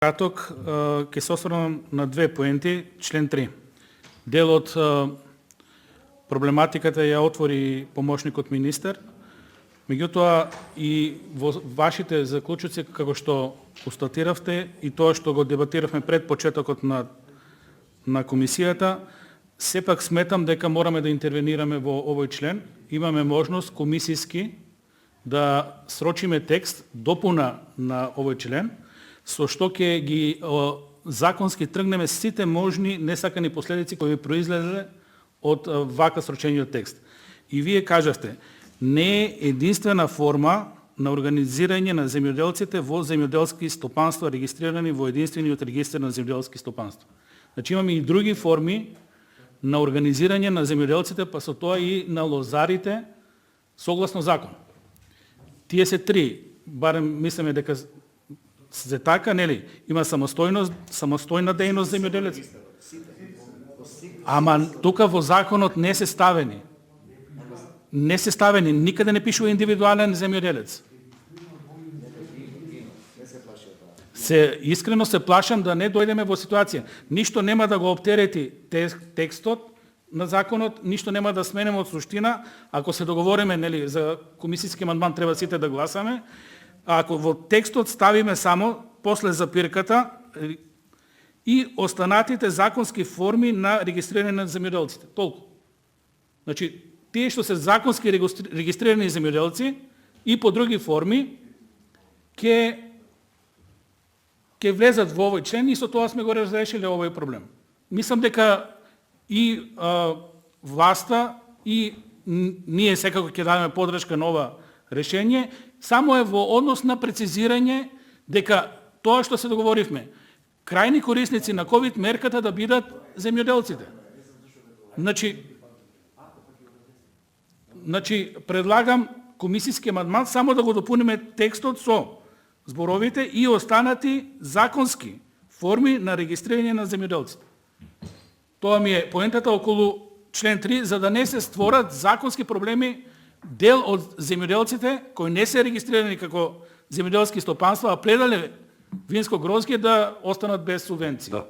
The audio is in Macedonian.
Краток, ќе се осврнам на две поенти, член 3. Дел од проблематиката ја отвори помошникот министер, меѓутоа и во вашите заклучоци, како што констатиравте и тоа што го дебатиравме пред почетокот на комисијата, сепак сметам дека мораме да интервенираме во овој член. Имаме можност комисиски да срочиме текст, допуна на овој член, со што ќе ги законски тргнеме сите можни несакани последици кои произлезле од вака срочениот текст. И вие кажавте, не е единствена форма на организирање на земјоделците во земјоделски стопанства регистрирани во единствениот регистар на земјоделски стопанства. Значи имаме и други форми на организирање на земјоделците, па со тоа и на лозарите согласно закон. Тие се три, барем мислиме дека се така, нели? Има самостојна дејност земјоделец. Ама тука во законот не се ставени. Не се ставени, никаде не пишува индивидуален земјоделец. Искрено се плашам да не дојдеме во ситуација. Ништо нема да го оптерети текстот на законот, ништо нема да сменеме од суштина. Ако се договориме, нели, за комисијски амандман треба сите да гласаме. А ако во текстот ставиме само после запирката и останатите законски форми на регистрирање на земјоделците. Толку. Значи, тие што се законски регистрирани земјоделци и по други форми ќе влезат во овој член и со тоа сме го разрешиле овој проблем. Мислам дека и власта и ние секако ќе дадеме подршка на ова решение, само е во однос на прецизирање дека тоа што се договоривме, крајни корисници на ковид мерката да бидат земјоделците. Значи предлагам комисијски амандман само да го допуниме текстот со зборовите и останати законски форми на регистрирање на земјоделците. Тоа ми е поентата околу член 3, за да не се створат законски проблеми дел од земјоделците кои не се регистрирани како земјоделски стопанства, а предале винско грозѓе да останат без субвенции.